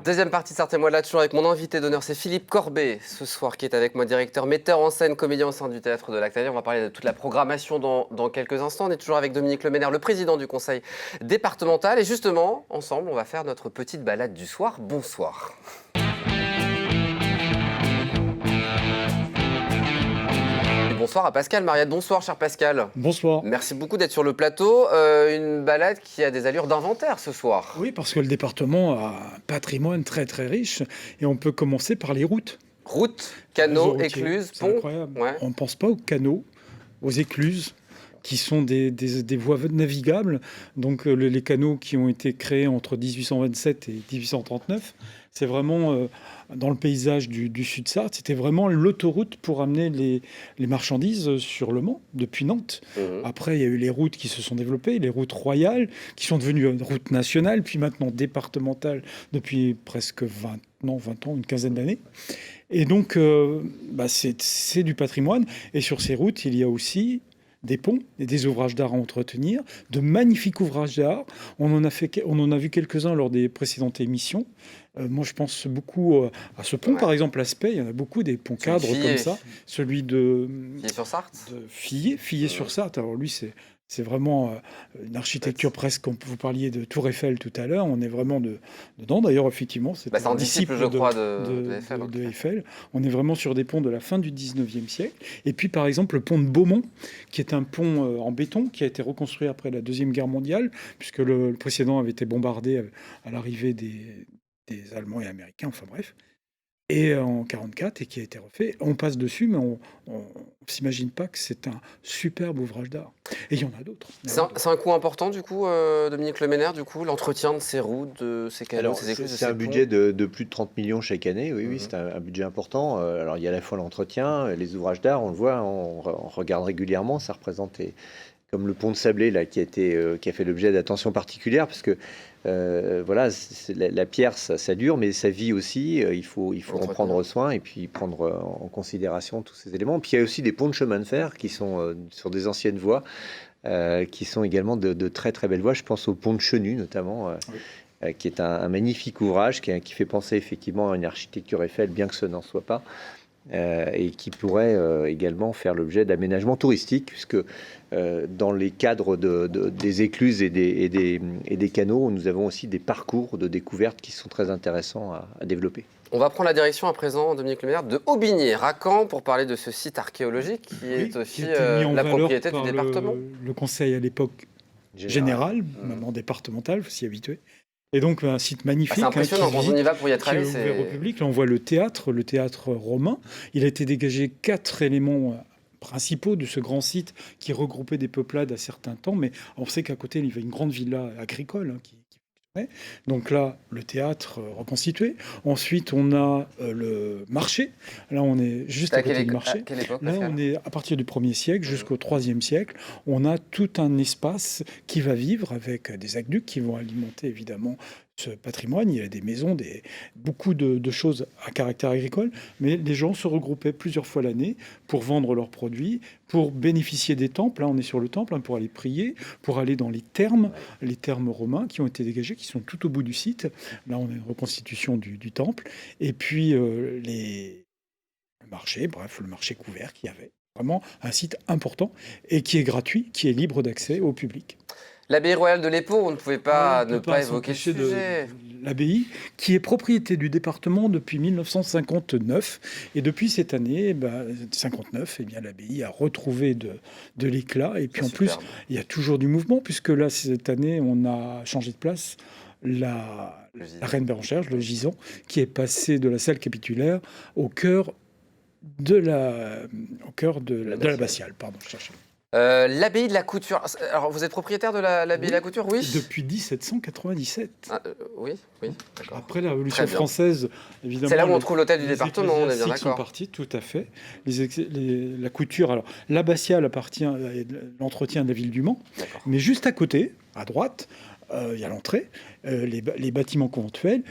Deuxième partie de Sortez-moi de là, toujours avec mon invité d'honneur, c'est Philippe Corbet, ce soir, qui est avec moi, directeur, metteur en scène, comédien au sein du Théâtre de l'Acadie. On va parler de toute la programmation dans quelques instants. On est toujours avec Dominique Leménaire, le président du conseil départemental. Et justement, ensemble, on va faire notre petite balade du soir. Bonsoir. Bonsoir à Pascal Mariette. Bonsoir, cher Pascal. Bonsoir. Merci beaucoup d'être sur le plateau. Une balade qui a des allures d'inventaire ce soir. Oui, parce que le département a un patrimoine très très riche et on peut commencer par les routes. Routes, canaux, Réseau routier, écluses, c'est ponts. incroyable. Ouais. On ne pense pas aux canaux, aux écluses, qui sont des voies navigables. Donc les canaux qui ont été créés entre 1827 et 1839, c'est vraiment dans le paysage du Sud-Sarthe, c'était vraiment l'autoroute pour amener les marchandises sur le Mans, depuis Nantes. Après, il y a eu les routes qui se sont développées, les routes royales, qui sont devenues routes nationales, puis maintenant départementales depuis presque 20 ans, une quinzaine d'années. Et donc, c'est du patrimoine. Et sur ces routes, il y a aussi des ponts et des ouvrages d'art à entretenir, de magnifiques ouvrages d'art. On en a vu quelques-uns lors des précédentes émissions. Moi, je pense beaucoup à ce pont, par exemple, à Spey. Il y en a beaucoup, des ponts cadres comme ça. Celui de Fillet-sur-Sarthe. Fillet-sur-Sarthe. Alors lui, c'est vraiment une architecture presque, vous parliez de Tour Eiffel tout à l'heure, on est vraiment dedans. D'ailleurs, effectivement, c'est un disciple, je crois, de Eiffel. On est vraiment sur des ponts de la fin du 19e siècle. Et puis, par exemple, le pont de Beaumont, qui est un pont en béton, qui a été reconstruit après la Deuxième Guerre mondiale, puisque le précédent avait été bombardé à l'arrivée des Allemands et Américains, enfin bref. Et en 1944, et qui a été refait. On passe dessus, mais on ne s'imagine pas que c'est un superbe ouvrage d'art. Et il y en a d'autres. C'est un coût important, du coup, Dominique Leménaire, l'entretien de ces routes, de ces canaux, de ces écluses. C'est un budget de plus de 30 millions chaque année, oui, c'est un budget important. Alors, il y a à la fois l'entretien, les ouvrages d'art, on le voit, on regarde régulièrement, ça représente comme le pont de Sablé là, qui a fait l'objet d'attention particulière, parce que la pierre, ça dure, mais ça vit aussi. Il faut en prendre soin et puis prendre en considération tous ces éléments. Puis il y a aussi des ponts de chemin de fer qui sont sur des anciennes voies, qui sont également de très très belles voies. Je pense au pont de Chenu notamment, qui est un magnifique ouvrage qui fait penser effectivement à une architecture Eiffel, bien que ce n'en soit pas. Et qui pourrait également faire l'objet d'aménagements touristiques, puisque dans les cadres des écluses et des canaux, nous avons aussi des parcours de découverte qui sont très intéressants à développer. On va prendre la direction à présent, Dominique Leménaire, de Aubigné, Racan, pour parler de ce site archéologique qui est aussi la propriété du département. Le conseil à l'époque général, maintenant départemental, il faut s'y habituer. Et donc un site magnifique. C'est impressionnant, on y va pour y être allé. C'est ouvert au public. Là, on voit le théâtre romain. Il a été dégagé 4 éléments principaux de ce grand site qui regroupait des peuplades à certains temps. Mais on sait qu'à côté, il y avait une grande villa agricole qui donc là, le théâtre reconstitué. Ensuite, on a le marché. Là, on est juste à côté du marché. Là, on est à partir du 1er siècle jusqu'au 3e siècle. On a tout un espace qui va vivre avec des aqueducs qui vont alimenter évidemment ce patrimoine. Il y a des maisons, beaucoup de choses à caractère agricole, mais les gens se regroupaient plusieurs fois l'année pour vendre leurs produits, pour bénéficier des temples. Là, on est sur le temple, pour aller prier, pour aller dans les thermes romains qui ont été dégagés, qui sont tout au bout du site. Là, on a une reconstitution du temple. Et puis, le marché couvert qui avait vraiment un site important et qui est gratuit, qui est libre d'accès au public. L'abbaye royale de l'Épau, on ne pouvait pas ne pas évoquer ce sujet. L'abbaye, qui est propriété du département depuis 1959. Et depuis cette année, 59, l'abbaye a retrouvé de l'éclat. Et puis en plus, il y a toujours du mouvement, puisque là, cette année, on a changé de place. La reine Bérengère, le gisant, qui est passé de la salle capitulaire au cœur de l'abbatiale. Pardon, je cherchais. L'abbaye de la Couture. Alors, vous êtes propriétaire de l'abbaye de la Couture, oui? Depuis 1797. Oui, d'accord. Après la Révolution française, évidemment. C'est là où on trouve l'hôtel du département, on est bien d'accord. Sont partis, tout à fait. La Couture, alors, l'abbatiale appartient à l'entretien de la ville du Mans. Mais juste à côté, à droite, il y a l'entrée, les bâtiments conventuels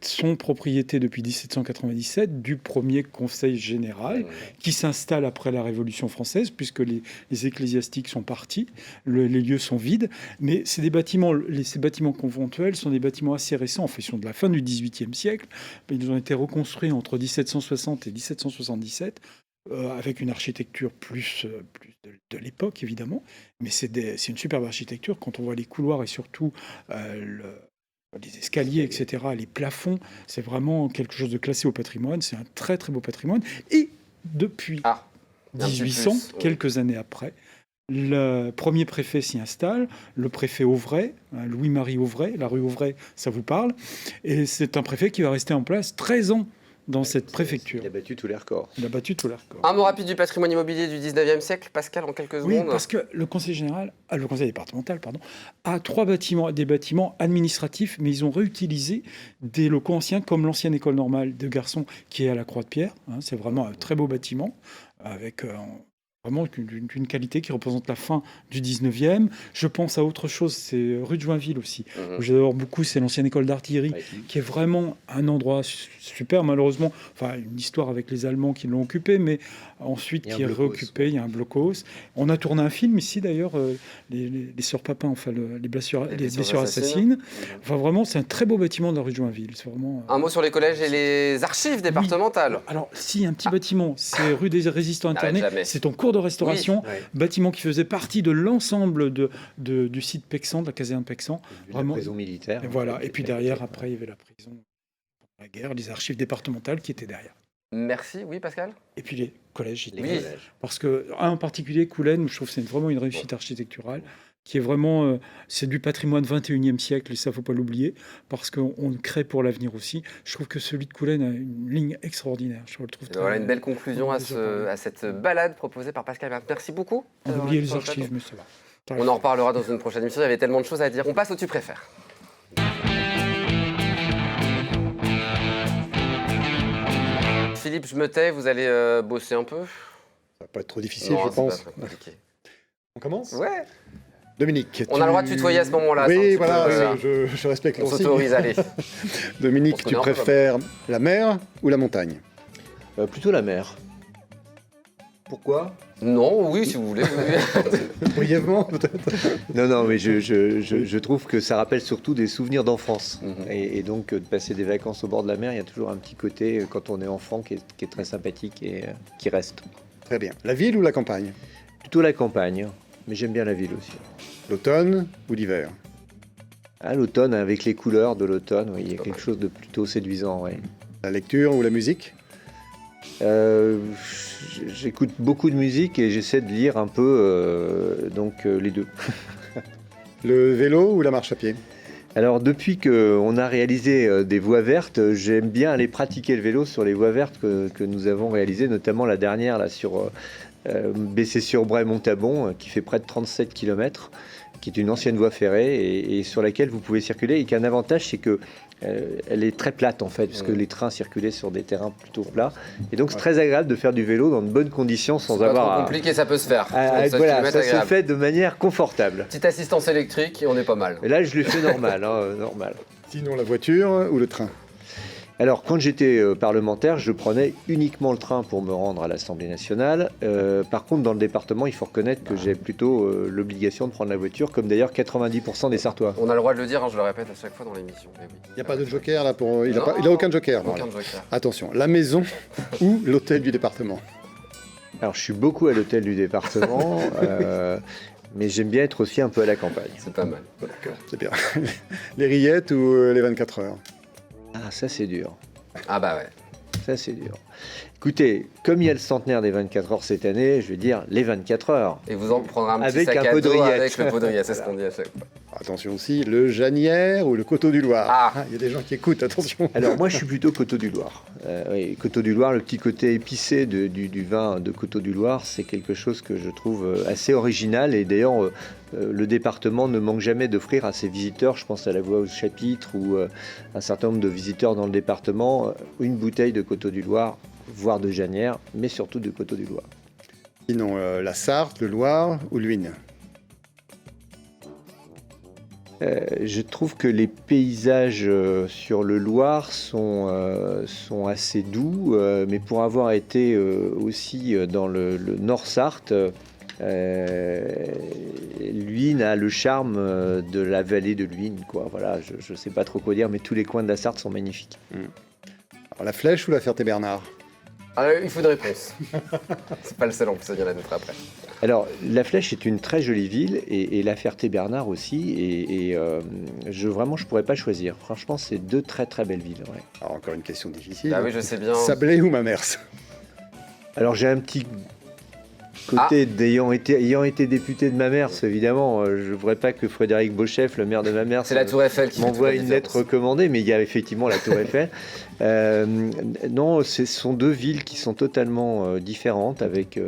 sont propriété depuis 1797 du premier conseil général qui s'installe après la Révolution française, puisque les ecclésiastiques sont partis, les lieux sont vides. Mais ces bâtiments conventuels sont des bâtiments assez récents, en fait, ils sont de la fin du XVIIIe siècle. Ils ont été reconstruits entre 1760 et 1777. Avec une architecture plus de l'époque, évidemment. Mais c'est une superbe architecture. Quand on voit les couloirs et surtout les escaliers, etc., les plafonds, c'est vraiment quelque chose de classé au patrimoine. C'est un très, très beau patrimoine. Et depuis 1800, quelques années après, le premier préfet s'y installe, le préfet Auvray, Louis-Marie Auvray, la rue Auvray, ça vous parle. Et c'est un préfet qui va rester en place 13 ans dans cette préfecture. Il a battu tous les records. Un mot rapide du patrimoine immobilier du 19e siècle, Pascal, en quelques secondes. Oui, parce que le conseil départemental, a des bâtiments administratifs, mais ils ont réutilisé des locaux anciens, comme l'ancienne école normale de garçons qui est à la Croix-de-Pierre. C'est vraiment un très beau bâtiment, avec vraiment d'une qualité qui représente la fin du 19e. Je pense à autre chose, c'est rue de Joinville aussi, où j'adore beaucoup, c'est l'ancienne école d'artillerie, qui est vraiment un endroit super, malheureusement, enfin une histoire avec les Allemands qui l'ont occupé, mais ensuite qui est réoccupé, il y a un blocos. On a tourné un film ici d'ailleurs, les Sœurs Papin, enfin les blessures assassines. Enfin vraiment, c'est un très beau bâtiment de la rue de Joinville. C'est vraiment... Un mot sur les collèges et les archives départementales. Oui. Alors si, un petit bâtiment, c'est rue des Résistants Internés, c'est en cours de restauration, bâtiment qui faisait partie de l'ensemble du site Pexan, de la caserne Pexan. La prison militaire. Et voilà. Et puis derrière, après, il y avait la prison, la guerre, les archives départementales qui étaient derrière. Merci, oui Pascal. Et puis les collèges. Parce que, en particulier, Coulennes, je trouve que c'est vraiment une réussite architecturale, qui est vraiment, c'est du patrimoine 21e siècle, et ça, faut pas l'oublier, parce qu'on crée pour l'avenir aussi. Je trouve que celui de Coulennes a une ligne extraordinaire. Je le trouve voilà une belle conclusion à cette balade proposée par Pascal Berthe. Merci beaucoup. On a oublié les archives, mais ça va. On en reparlera dans une prochaine émission, il y avait tellement de choses à dire. On passe au Tu préfères. Philippe, je me tais, vous allez bosser un peu. Ça va pas être trop difficile, je pense. On commence ? Ouais. Dominique. On a le droit de tutoyer à ce moment-là. Oui, voilà, je respecte on s'autorise, allez. Dominique, tu préfères la mer ou la montagne ? Plutôt la mer. Pourquoi ? Non, oui, si vous voulez. Brièvement, peut-être. Non, mais je trouve que ça rappelle surtout des souvenirs d'enfance. Et donc, de passer des vacances au bord de la mer, il y a toujours un petit côté, quand on est enfant, qui est très sympathique et qui reste. Très bien. La ville ou la campagne ? Plutôt la campagne, mais j'aime bien la ville aussi. L'automne ou l'hiver ? L'automne, avec les couleurs de l'automne, il y a quelque chose de plutôt séduisant. Ouais. La lecture ou la musique ? J'écoute beaucoup de musique et j'essaie de lire un peu, les deux. Le vélo ou la marche à pied ? Alors depuis qu'on a réalisé des voies vertes, j'aime bien aller pratiquer le vélo sur les voies vertes que nous avons réalisées, notamment la dernière là, sur Bessé-sur-Bray-Montabon, qui fait près de 37 km, qui est une ancienne voie ferrée et sur laquelle vous pouvez circuler et qui a un avantage, c'est que elle est très plate en fait, puisque les trains circulaient sur des terrains plutôt plats. Et donc c'est très agréable de faire du vélo dans de bonnes conditions sans avoir pas trop compliqué, ça peut se faire. Voilà, ça se fait de manière confortable. Petite assistance électrique et on est pas mal. Et là je l'ai fait normal, normal. Sinon la voiture ou le train ? Alors, quand j'étais parlementaire, je prenais uniquement le train pour me rendre à l'Assemblée nationale. Par contre, dans le département, il faut reconnaître que j'ai plutôt l'obligation de prendre la voiture, comme d'ailleurs 90% des Sartois. On a le droit de le dire, je le répète à chaque fois dans l'émission. Il n'y a pas de joker là pour... Il n'a aucun joker. Aucun joker. Attention, la maison ou l'hôtel du département ? Alors, je suis beaucoup à l'hôtel du département, mais j'aime bien être aussi un peu à la campagne. C'est pas mal. D'accord, c'est bien. Les rillettes ou les 24 heures ? Ah, ça c'est dur. Ah bah ouais. Ça c'est dur. Écoutez, comme il y a le centenaire des 24 heures cette année, je vais dire les 24 heures. Et vous en prendrez un petit avec sac un à pot de dos rillettes. avec le pot de rillettes, c'est ce qu'on dit à chaque fois. Attention aussi, le Janière ou le Coteau du Loir. Ah, il y a des gens qui écoutent, attention. Alors moi je suis plutôt Coteau du Loir. Oui, Coteau du Loir, le petit côté épicé du vin de Coteau du Loir, c'est quelque chose que je trouve assez original. Et d'ailleurs, le département ne manque jamais d'offrir à ses visiteurs, je pense à la Voix au Chapitre ou un certain nombre de visiteurs dans le département, une bouteille de Coteau du Loir, voire de Janière, mais surtout de Coteau du Loir. Sinon, la Sarthe, le Loir ou l'Huisne ? Je trouve que les paysages sur le Loir sont assez doux, mais pour avoir été aussi dans le Nord-Sarthe, Luynes a le charme de la vallée de Luynes, quoi. Voilà, je ne sais pas trop quoi dire, mais tous les coins de la Sarthe sont magnifiques. Alors, la Flèche ou la Ferté-Bernard? Il faut une réponse. C'est pas le seul en plus, il y en a d'autres après. Alors, La Flèche est une très jolie ville et La Ferté-Bernard aussi. Vraiment, je pourrais pas choisir. Franchement, c'est deux très très belles villes. Ouais. Alors, encore une question difficile. Ah oui, je sais bien. Sablé ou Mamers? Alors, j'ai un petit côté ayant été député de Mamers, évidemment. Je ne voudrais pas que Frédéric Beauchef, le maire de Mamers, C'est la Tour Eiffel qui m'envoie fait toute une la lettre différence. recommandée, mais il y a effectivement la Tour Eiffel. Non, ce sont deux villes qui sont totalement différentes, avec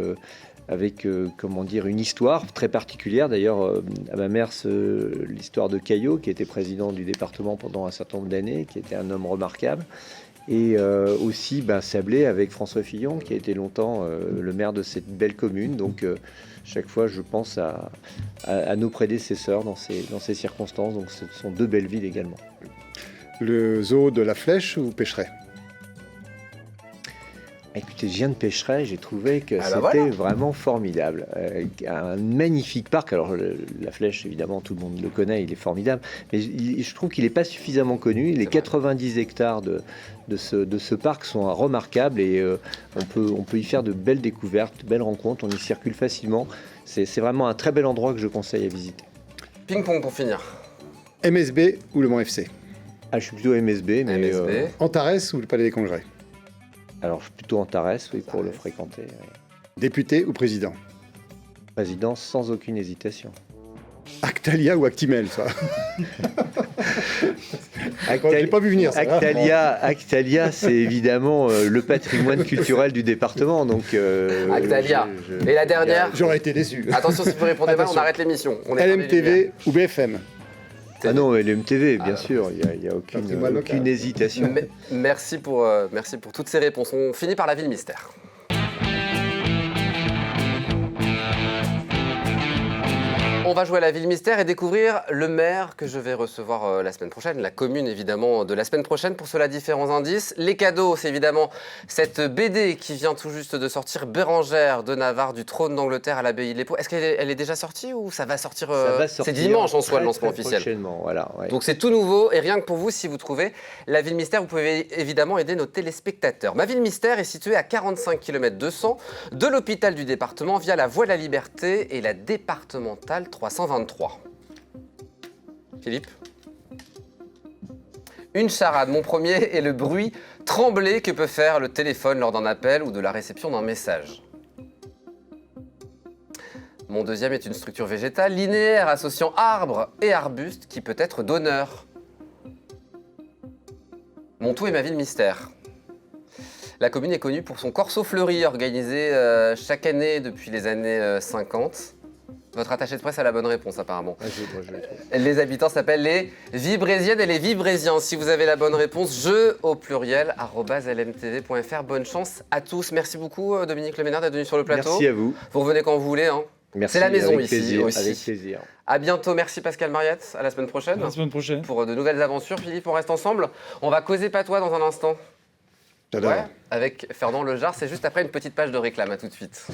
comment dire, une histoire très particulière. D'ailleurs, à Mamers, l'histoire de Caillot, qui était président du département pendant un certain nombre d'années, qui était un homme remarquable. Et aussi Sablé avec François Fillon, qui a été longtemps le maire de cette belle commune. Donc, chaque fois, je pense à nos prédécesseurs dans ces circonstances. Donc, ce sont deux belles villes également. Le zoo de la Flèche ou Pêcheret? Écoutez, je viens de Pêcheret, j'ai trouvé que c'était voilà. vraiment formidable. Un magnifique parc. Alors, la Flèche, évidemment, tout le monde le connaît, il est formidable. Mais je trouve qu'il n'est pas suffisamment connu. Les 90 hectares de ce parc sont remarquables et on peut y faire de belles découvertes, de belles rencontres. On y circule facilement. C'est vraiment un très bel endroit que je conseille à visiter. Ping-pong pour finir. MSB ou le Mans FC? Ah, je suis plutôt MSB, mais MSB. Antares ou le Palais des Congrès? alors je suis plutôt Antares, oui, pour le fréquenter. Oui. Député ou président? Président sans aucune hésitation. Actalia ou Actimel, ça? J'ai pas vu venir ça. Actalia, c'est évidemment le patrimoine culturel du département. Donc, Actalia. Et la dernière? J'aurais été déçu. Attention, si vous répondez pas, on Attention. arrête l'émission. On est LMTV ou BFM? Ah non, LMTV, bien sûr, il n'y a Patrimoine local. aucune hésitation. Merci pour toutes ces réponses. On finit par la ville mystère. On va jouer à la ville mystère et découvrir le maire que je vais recevoir la semaine prochaine, la commune évidemment de la semaine prochaine. Pour cela, différents indices. Les cadeaux, c'est évidemment cette BD qui vient tout juste de sortir, Bérengère de Navarre, du trône d'Angleterre à l'abbaye de l'Épau. Est-ce qu'elle est déjà sortie ou ça va sortir, c'est dimanche en soi le lancement officiel. Prochainement, voilà. Ouais. Donc c'est tout nouveau et rien que pour vous, si vous trouvez la ville mystère, vous pouvez évidemment aider nos téléspectateurs. Ma ville mystère est située à 45 km 200 de l'hôpital du département via la voie de la Liberté et la départementale 323. Philippe? Une charade. Mon premier est le bruit tremblé que peut faire le téléphone lors d'un appel ou de la réception d'un message. Mon deuxième est une structure végétale linéaire associant arbre et arbuste qui peut être donneur. Mon tout est ma ville mystère. La commune est connue pour son corso fleuri organisé chaque année depuis les années 50. Votre attaché de presse a la bonne réponse apparemment. Ah, je le trouve. Les habitants s'appellent les Vibrésiennes et les Vibrésiens. Si vous avez la bonne réponse, jeu au pluriel @lmtv.fr. Bonne chance à tous. Merci beaucoup Dominique Leménard d'être venu sur le plateau. Merci à vous. Vous revenez quand vous voulez. Hein. Merci, c'est la maison avec ici plaisir, aussi. Avec plaisir. À bientôt. Merci Pascal Mariette. À la semaine prochaine. À la semaine prochaine. Pour de nouvelles aventures. Philippe, on reste ensemble. On va causer patois dans un instant. J'adore. Ouais, avec Fernand Lejar. C'est juste après une petite page de réclame. À tout de suite.